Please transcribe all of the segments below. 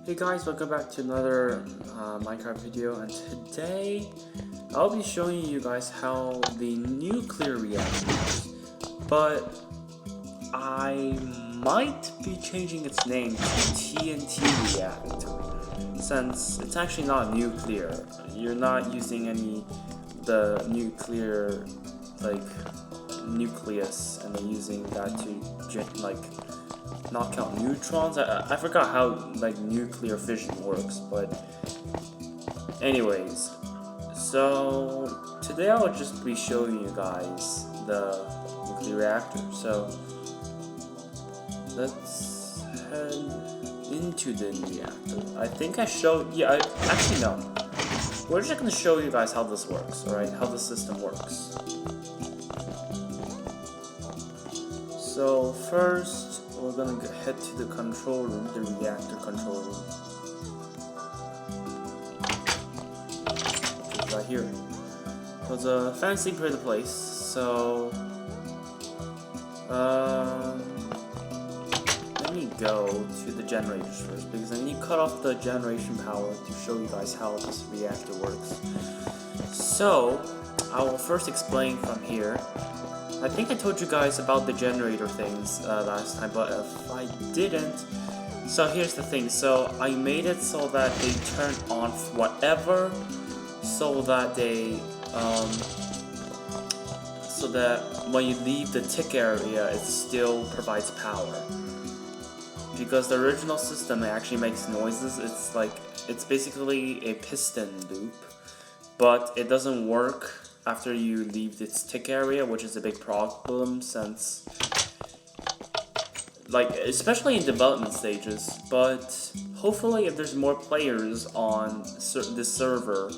Hey guys, welcome back to another Minecraft video, and today I'll be showing you guys how the nuclear reactor works, but I might be changing its name to TNT reactor, since it's actually not nuclear. You're not using the nuclear, nucleus, and then using that to knock out neutrons. I forgot how nuclear fission works, but anyways, so today I will just be showing you guys the nuclear reactor. So let's head into the reactor. I think I showed, actually no. We're just gonna show you guys how this works, alright? How the system works. So first, we're gonna head to the control room, the reactor control room. Which is right here. So it's a fancy pretty place, so let me go to the generators first, because I need to cut off the generation power to show you guys how this reactor works. So I will first explain from here. I think I told you guys about the generator things last time, but if I didn't, so here's the thing. So I made it so that they turn on whatever, so that so that when you leave the tick area, it still provides power. Because the original system, it actually makes noises. It's basically a piston loop, but it doesn't work after you leave its tick area, which is a big problem, since especially in development stages. But hopefully, if there's more players on this server,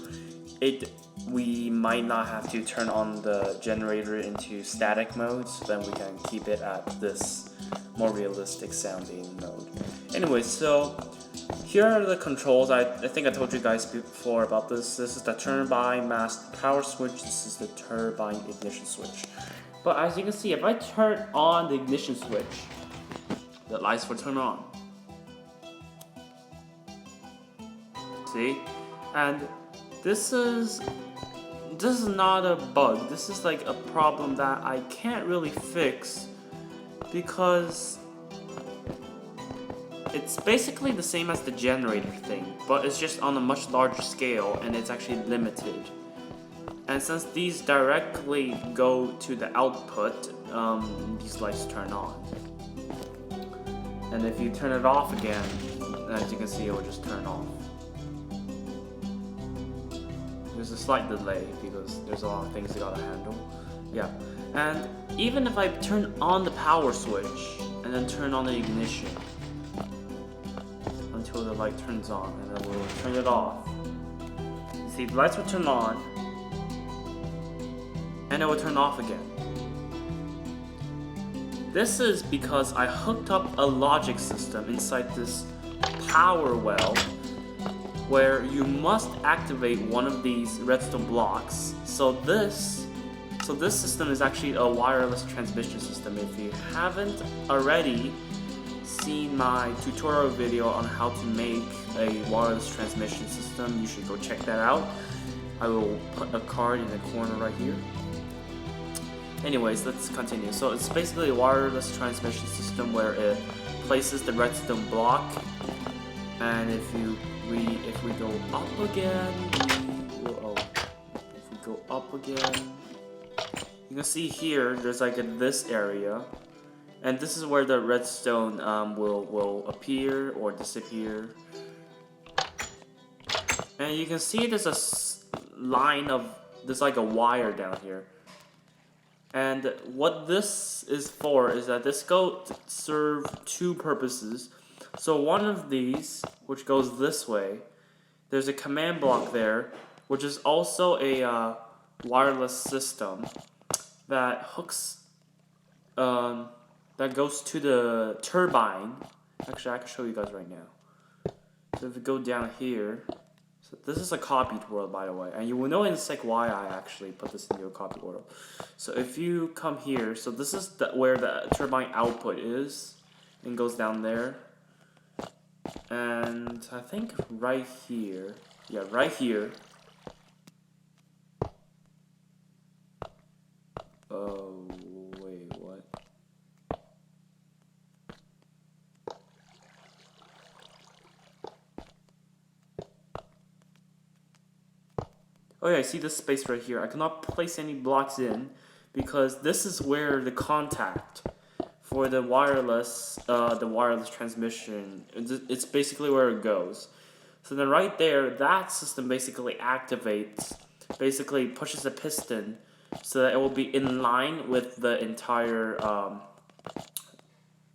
we might not have to turn on the generator into static mode, so then we can keep it at this more realistic sounding mode. Anyway, so here are the controls. I think I told you guys before about this. This is the turbine master power switch. This is the turbine ignition switch. But as you can see, if I turn on the ignition switch, the lights will turn on. See? And this is not a bug. This is like a problem that I can't really fix, because it's basically the same as the generator thing, but it's just on a much larger scale, and it's actually limited. And since these directly go to the output, these lights turn on. And if you turn it off again, as you can see, it will just turn off. There's a slight delay because there's a lot of things you gotta handle. Yeah, and even if I turn on the power switch and then turn on the ignition until the light turns on, and then we'll turn it off. You see, the lights will turn on and it will turn off again. This is because I hooked up a logic system inside this power well, where you must activate one of these redstone blocks. So this system is actually a wireless transmission system. If you haven't already seen my tutorial video on how to make a wireless transmission system, you should go check that out. I will put a card in the corner right here. Anyways, let's continue. So it's basically a wireless transmission system where it places the redstone block, and if we go up again, you can see here there's this area, and this is where the redstone will appear or disappear. And you can see there's there's a wire down here. And what this is for is that this serve two purposes. So one of these, which goes this way, there's a command block there, which is also a wireless system that hooks, that goes to the turbine. Actually, I can show you guys right now. So if we go down here, so this is a copied world, by the way, and you will know in a sec why I actually put this into a copied world. So if you come here, so this is where the turbine output is, and goes down there. And I think right here, yeah, right here. Oh, wait, what? Oh yeah, I see this space right here. I cannot place any blocks in because this is where the contact for the wireless transmission, it's basically where it goes. So then right there, that system basically activates, basically pushes a piston so that it will be in line with the entire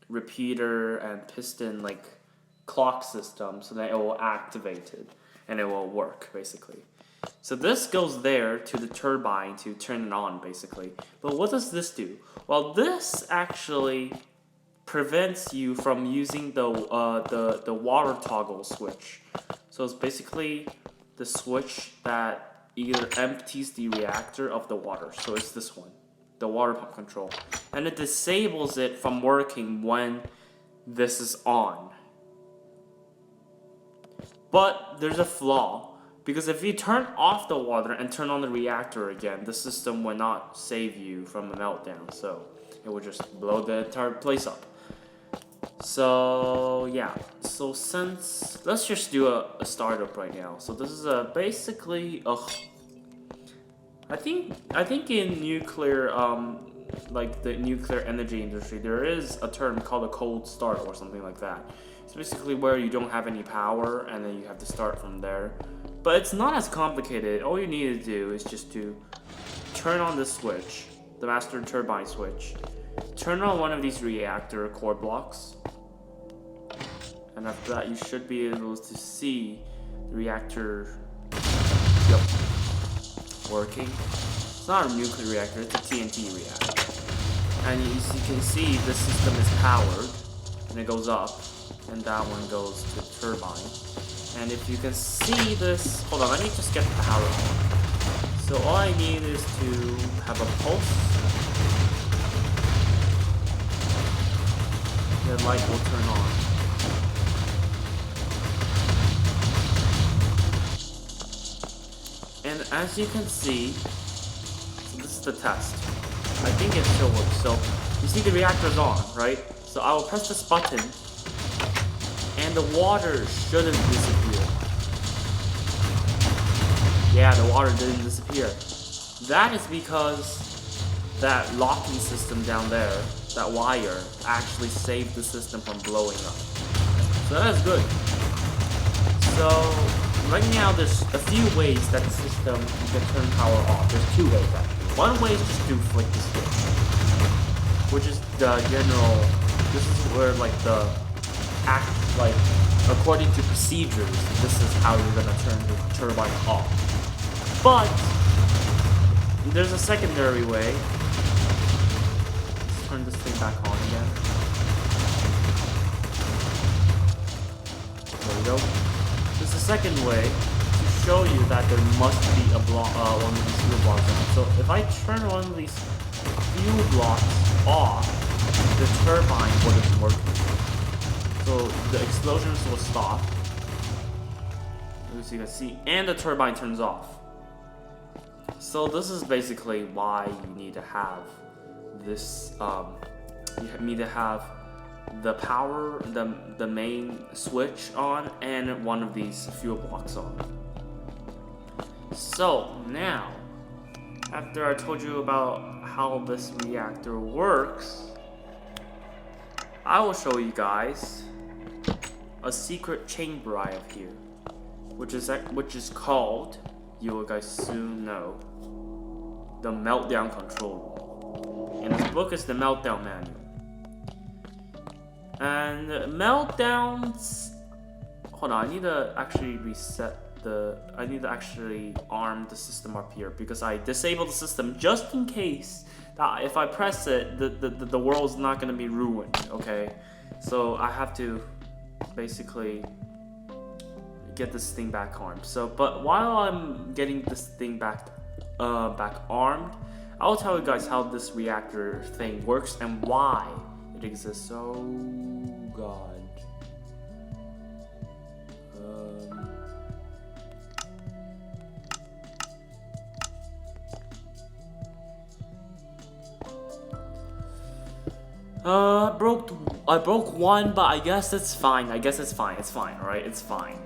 repeater and piston like clock system, so that it will activate it and it will work basically. So this goes there to the turbine to turn it on basically. But what does this do? Well, this actually prevents you from using the water toggle switch. So it's basically the switch that either empties the reactor of the water. So it's this one, the water pump control. And it disables it from working when this is on. But there's a flaw. Because if you turn off the water and turn on the reactor again, the system will not save you from a meltdown. So it will just blow the entire place up. So yeah, so since let's just do a startup right now. So this is basically I think in nuclear like the nuclear energy industry, there is a term called a cold start or something like that. It's basically where you don't have any power and then you have to start from there. But it's not as complicated. All you need to do is just to turn on the switch, the master turbine switch, turn on one of these reactor core blocks, and after that you should be able to see the reactor working. It's not a nuclear reactor, it's a TNT reactor. And as you can see, the system is powered, and it goes up, and that one goes to the turbine. And if you can see this, hold on, let me just get the power on. So all I need is to have a pulse. The light will turn on. And as you can see, so this is the test. I think it still works. So you see the reactor's on, right? So I will press this button, and the water shouldn't disappear. Yeah, the water didn't disappear. That is because that locking system down there, that wire, actually saved the system from blowing up. So that is good. So right now there's a few ways that the system can turn power off. There's two ways actually. One way is just to flick the switch, which is the general. This is where like the according to procedures, this is how you're gonna turn the turbine off. But there's a secondary way. Let's turn this thing back on again. There we go. There's a second way to show you that there must be a one of these fuel blocks on. So if I turn one of these fuel blocks off, the turbine wouldn't work. So the explosions will stop, as you can see, and the turbine turns off. So this is basically why you need to have this. You need to have the power, the main switch on, and one of these fuel blocks on. So now, after I told you about how this reactor works, I will show you guys a secret chamber I have here, which is called, you will guys soon know, the Meltdown control room. And this book is the Meltdown manual. And meltdowns. Hold on, I need to actually I need to actually arm the system up here because I disabled the system just in case that if I press it, the world's not gonna be ruined. Okay, so I have to basically get this thing back armed. So, but while I'm getting this thing back armed, I'll tell you guys how this reactor thing works and why it exists. Oh God. I broke one, but I guess it's fine. It's fine, alright? It's fine.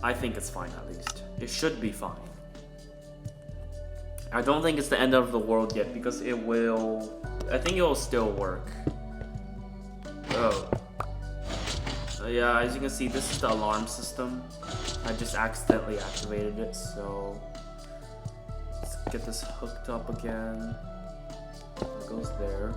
I think it's fine at least. It should be fine. I don't think it's the end of the world yet because I think it will still work. Oh. Yeah, as you can see, this is the alarm system. I just accidentally activated it, so let's get this hooked up again. It goes there.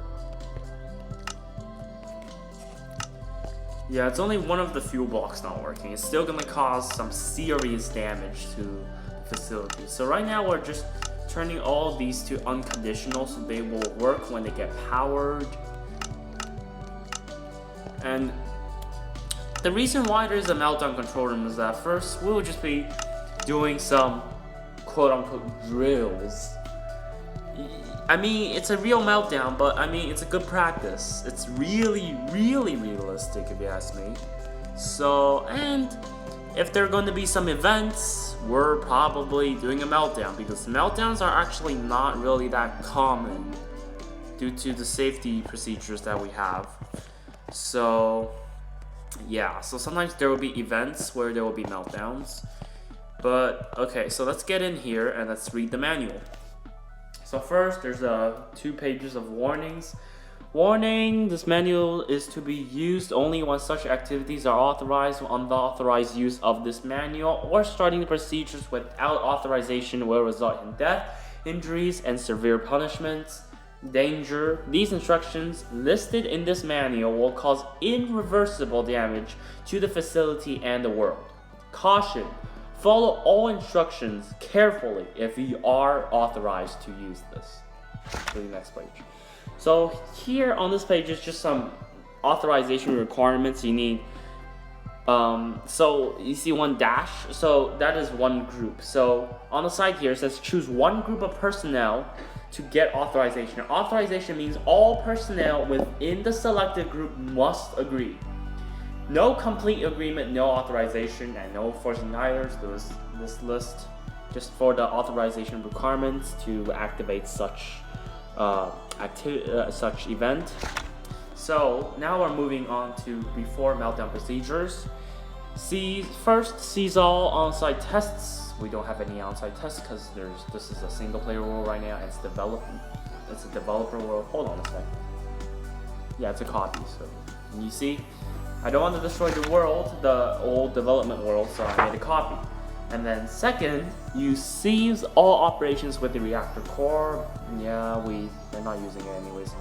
Yeah, it's only one of the fuel blocks not working. It's still gonna cause some serious damage to the facility. So right now we're just turning all these to unconditional so they will work when they get powered. And the reason why there's a meltdown control room is that first we will just be doing some quote-unquote drills. I mean, it's a real meltdown, but I mean, it's a good practice. It's really, really realistic if you ask me. So, and if there are going to be some events, we're probably doing a meltdown because meltdowns are actually not really that common due to the safety procedures that we have. So, yeah, so sometimes there will be events where there will be meltdowns. But, okay, so let's get in here and let's read the manual. So first, there's 2 pages of warnings. Warning, this manual is to be used only when such activities are authorized. Unauthorized use of this manual or starting the procedures without authorization will result in death, injuries, and severe punishments. Danger, these instructions listed in this manual will cause irreversible damage to the facility and the world. Caution, follow all instructions carefully if you are authorized to use this. To the next page. So here on this page is just some authorization requirements you need. So you see one dash, so that is one group. So on the side here it says choose one group of personnel to get authorization. Authorization means all personnel within the selected group must agree. No complete agreement, no authorization, and no forcing either. So this list just for the authorization requirements to activate such such event. So now we're moving on to before meltdown procedures. First sees all on-site tests. We don't have any on-site tests because this is a single player world right now. It's a developer world. Hold on a sec. Yeah, it's a copy. So you see, I don't want to destroy the world, the old development world, so I made a copy. And then second, you cease all operations with the reactor core. Yeah, they're not using it anyways.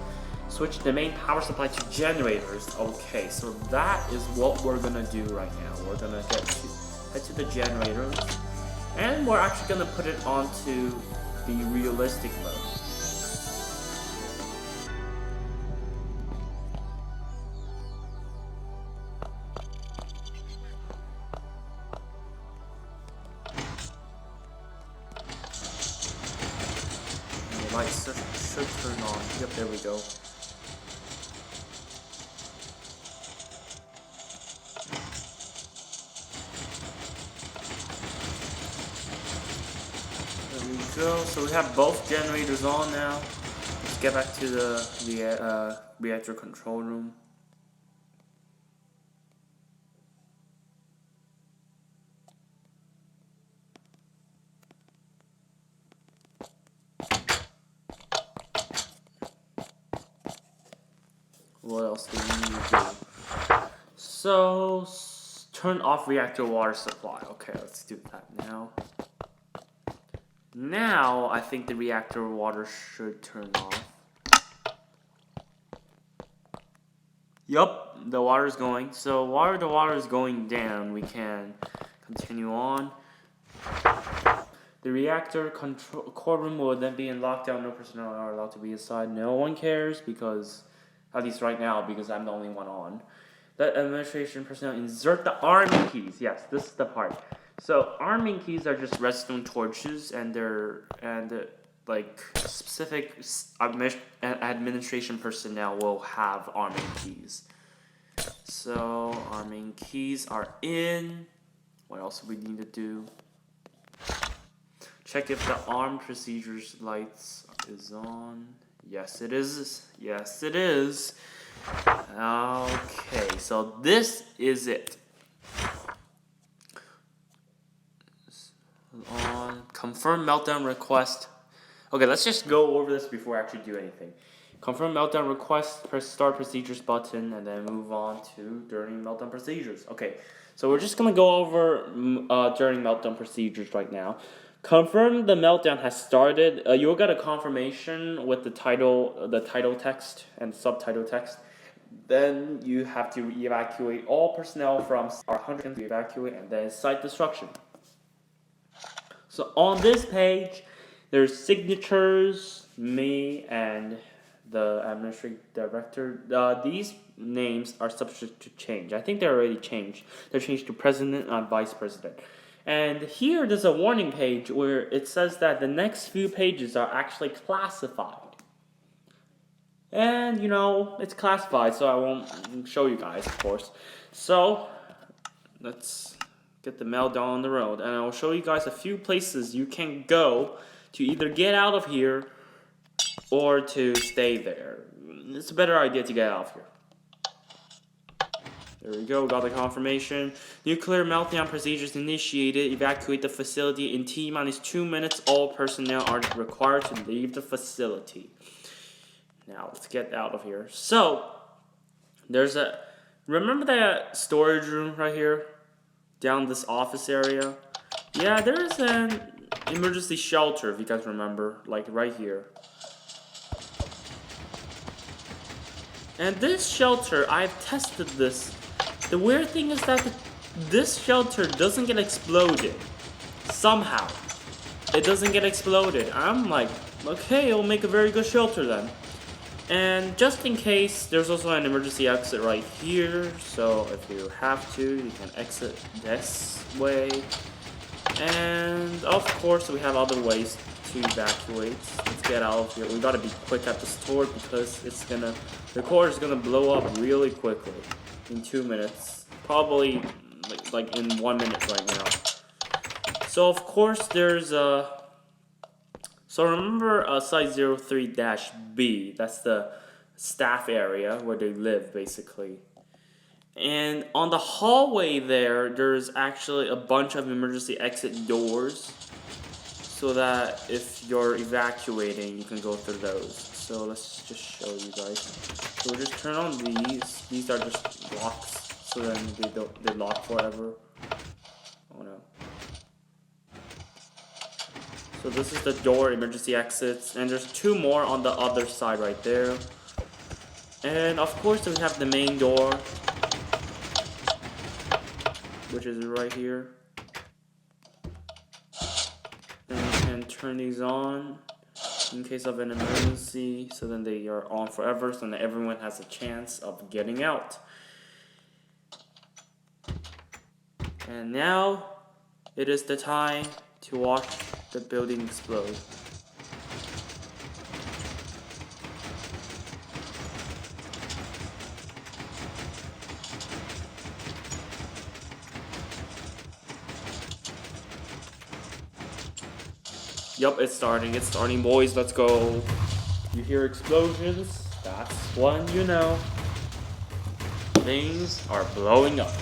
Switch the main power supply to generators. Okay, so that is what we're gonna do right now. We're gonna head to the generators, and we're actually gonna put it onto the realistic mode. Lights should turn on. Yep, there we go. There we go. So we have both generators on now. Let's get back to the reactor control room. What else do we need to do? So, turn off reactor water supply. Okay, let's do that now. Now, I think the reactor water should turn off. Yup, the water is going. So, while the water is going down, we can continue on. The reactor core room will then be in lockdown. No personnel are allowed to be inside. No one cares because, at least right now, because I'm the only one on. The administration personnel insert the arming keys. Yes, this is the part. So arming keys are just redstone torches, and like specific administration personnel will have arming keys. So arming keys are in. What else do we need to do? Check if the armed procedures lights is on. Yes, it is. Yes, it is. Okay, so this is it. Confirm meltdown request. Okay, let's just go over this before I actually do anything. Confirm meltdown request, press start procedures button, and then move on to during meltdown procedures. Okay, so we're just gonna go over during meltdown procedures right now. Confirm the meltdown has started. You'll get a confirmation with the title text and subtitle text. Then you have to evacuate all personnel from R100 to evacuate, and then site destruction. So on this page, there's signatures, me, and the administrative director. These names are subject to change. I think they're already changed. They're changed to president and vice president. And here there's a warning page where it says that the next few pages are actually classified. And, it's classified, so I won't show you guys, of course. So, let's get the Meltdown on the road. And I'll show you guys a few places you can go to either get out of here or to stay there. It's a better idea to get out of here. There we go, got the confirmation. Nuclear meltdown procedures initiated. Evacuate the facility in T-2 minutes. All personnel are required to leave the facility. Now, let's get out of here. So, remember that storage room right here? Down this office area? Yeah, there's an emergency shelter, if you guys remember. Like, right here. And this shelter, I've tested this. The weird thing is that this shelter doesn't get exploded. Somehow. It doesn't get exploded. I'm like, okay, it'll make a very good shelter then. And just in case, there's also an emergency exit right here. So if you have to, you can exit this way. And of course, we have other ways to evacuate. Let's get out of here. We gotta be quick at the store because the core is gonna blow up really quickly in 2 minutes. Probably like in 1 minute right now. So of course, there's a. So remember Site 03-B, that's the staff area where they live, basically. And on the hallway there's actually a bunch of emergency exit doors, so that if you're evacuating, you can go through those. So let's just show you guys. So we'll just turn on these. These are just locks, so then they lock forever. Oh no. So this is the door, emergency exits, and there's 2 more on the other side right there. And of course we have the main door, which is right here. And you can turn these on in case of an emergency, so then they are on forever, so then everyone has a chance of getting out. And now it is the time to watch the building explode. Yup, it's starting, boys, let's go. You hear explosions? That's when you know things are blowing up.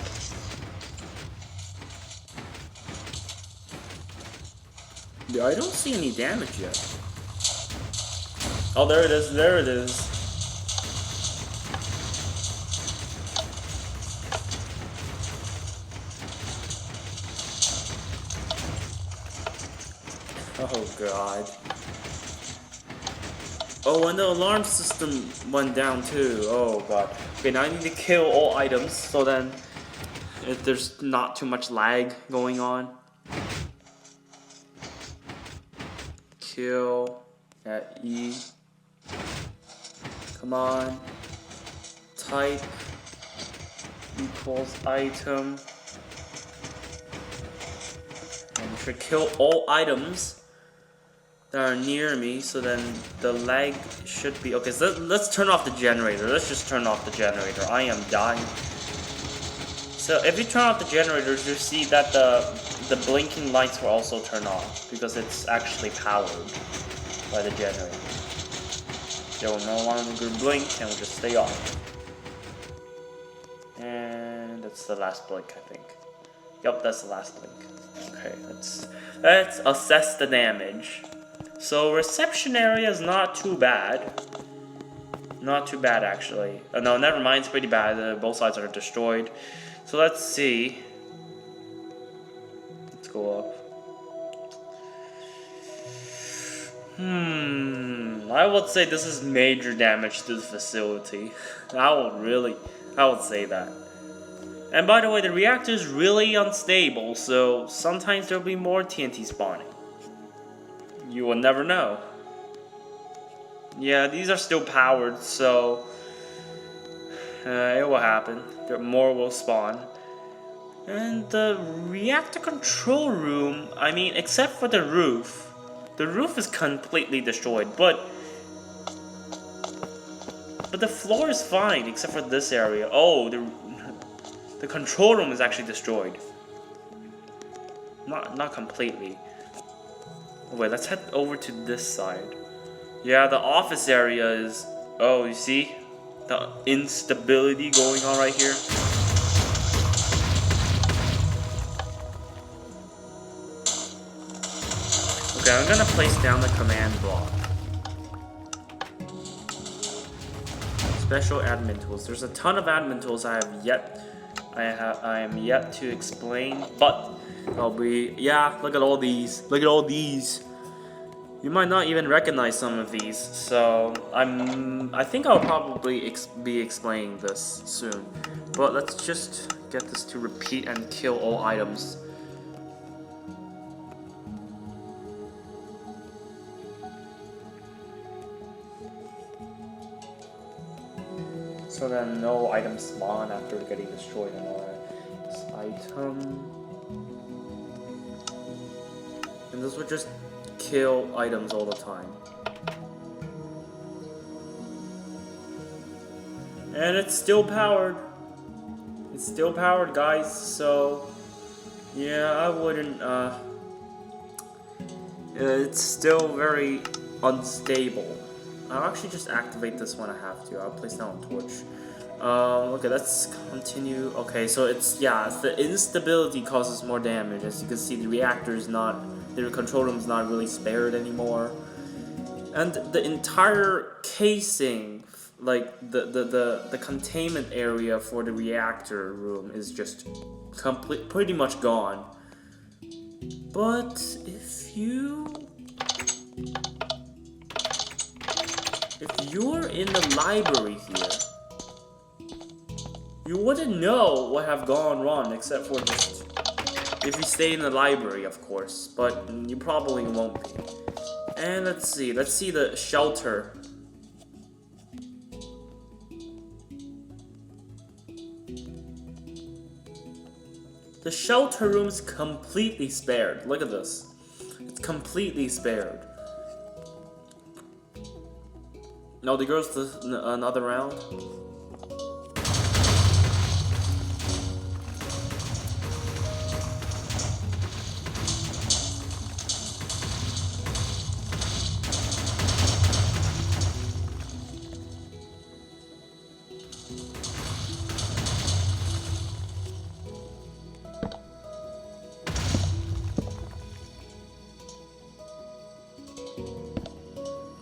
Yeah, I don't see any damage yet. Oh, there it is, there it is. Oh god. Oh, and the alarm system went down too. Oh god. Okay, now I need to kill all items so then if there's not too much lag going on. Kill at E. Come on. Type equals item. And we should kill all items that are near me, so then the lag should be okay. So let's turn off the generator. Let's just turn off the generator. I am dying. So if you turn off the generators, you see that the blinking lights will also turn off because it's actually powered by the generator. They will no longer blink and will just stay off. That's the last blink, I think. Yep, that's the last blink. Okay, let's assess the damage. So reception area is not too bad. Not too bad, actually. No, never mind, it's pretty bad. Both sides are destroyed. So let's see. Let's go up. I would say this is major damage to the facility. I would say that. And by the way, the reactor is really unstable, so sometimes there'll be more TNT spawning. You will never know. Yeah, these are still powered, so it will happen. More will spawn. And the reactor control room, I mean, except for the roof is completely destroyed, but the floor is fine, except for this area. Oh, the control room is actually destroyed. Not completely. Wait, let's head over to this side. Yeah, the office area is... Oh, you see? The instability going on right here. Okay, I'm gonna place down the command block. Special admin tools. There's a ton of admin tools I am yet to explain, but I'll be... Yeah, look at all these. Look at all these. You might not even recognize some of these, so I think I'll probably be explaining this soon. But let's just get this to repeat and kill all items. So then no items spawn after getting destroyed and all that. This item. And this would just kill items all the time. And it's still powered. It's still powered, guys, so yeah, I wouldn't it's still very unstable. I'll actually just activate this when I have to. I'll place down a torch. Okay, let's continue. Okay, so it's the instability causes more damage. As you can see, the reactor is not, the control room is not really spared anymore, and the entire casing, like the containment area for the reactor room, is just pretty much gone. But if you're in the library here, you wouldn't know what have gone wrong, except for just if you stay in the library, of course, but you probably won't be. And let's see the shelter. The shelter room's completely spared. Look at this. It's completely spared. No, the girls another round.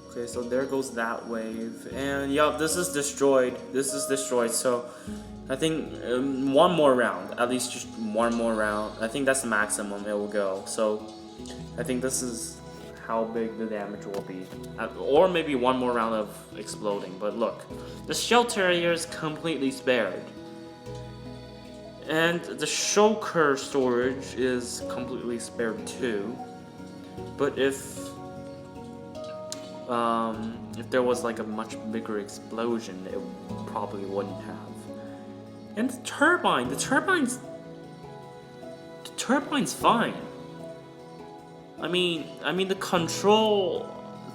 Okay, so there goes that wave, and yeah, this is destroyed. So I think one more round, at least just one more round. I think that's the maximum it will go. So I think this is how big the damage will be, or maybe one more round of exploding. But look, the shelter area is completely spared, and the shulker storage is completely spared too. But if there was like a much bigger explosion, it probably wouldn't have. And the turbine's fine. I mean the control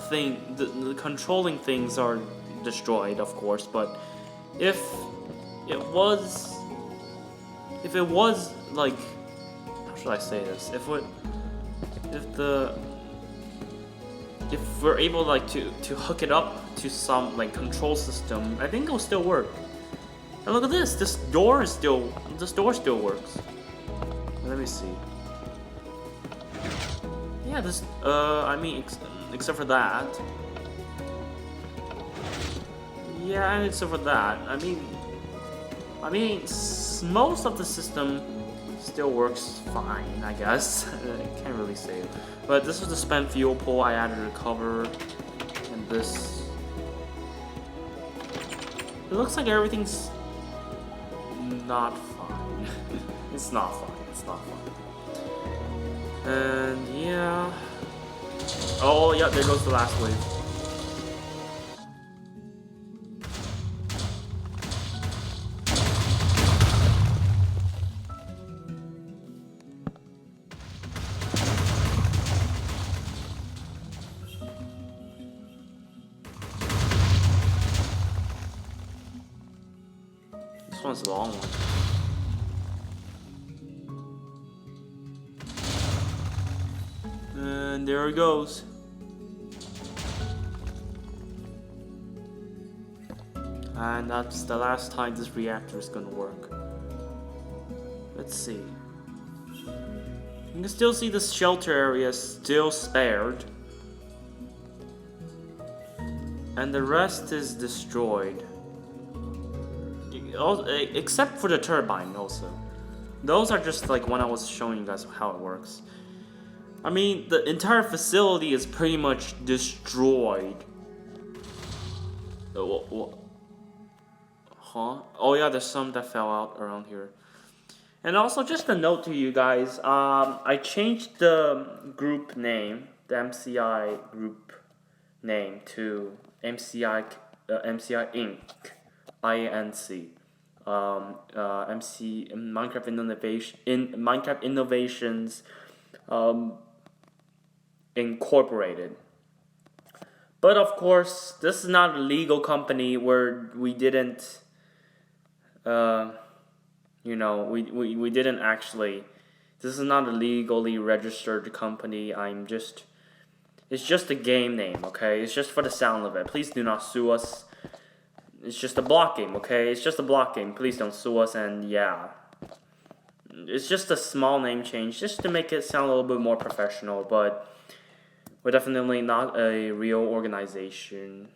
thing, the controlling things are destroyed, of course, but if it was like, how should I say this? If we're able like to hook it up to some like control system, I think it'll still work. And look at this. This door still works. Let me see. Yeah, this. I mean, except for that. Yeah, and except for that. I mean, most of the system still works fine, I guess. I can't really say it. But this is the spent fuel pool. I added a cover, and this. It looks like everything's not fine. It's not fine. It's not fine. And yeah. Oh yeah, there goes the last wave. This one's a long one. And there it goes. And that's the last time this reactor is gonna work. Let's see. You can still see the shelter area still spared. And the rest is destroyed. Except for the turbine also. Those are just like when I was showing you guys how it works. I mean, the entire facility is pretty much destroyed. Huh? Oh yeah, there's some that fell out around here. And also, just a note to you guys, I changed the group name, the MCI group name, to MCI Inc. INC. Minecraft Innovations Incorporated. But of course, this is not a legal company where we didn't, we didn't actually. This is not a legally registered company. It's just a game name, okay? It's just for the sound of it. Please do not sue us. It's just a block game, okay? It's just a block game. Please don't sue us, and yeah. It's just a small name change, just to make it sound a little bit more professional, but we're definitely not a real organization.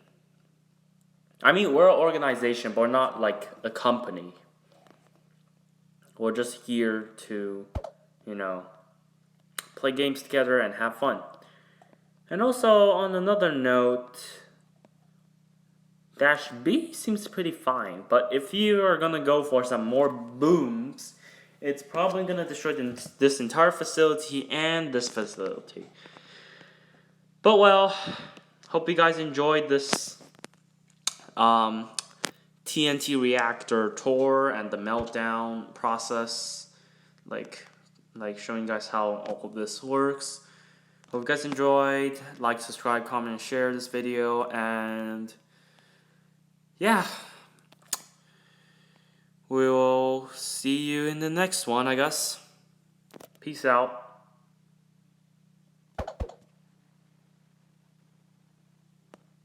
I mean, we're an organization, but we're not like a company. We're just here to, play games together and have fun. And also, on another note, Dash B seems pretty fine, but if you are gonna go for some more booms, it's probably gonna destroy this entire facility and this facility. But well, hope you guys enjoyed this TNT reactor tour and the meltdown process, like showing you guys how all of this works. Hope you guys enjoyed. Like, subscribe, comment, and share this video, and yeah, we'll see you in the next one, I guess. Peace out.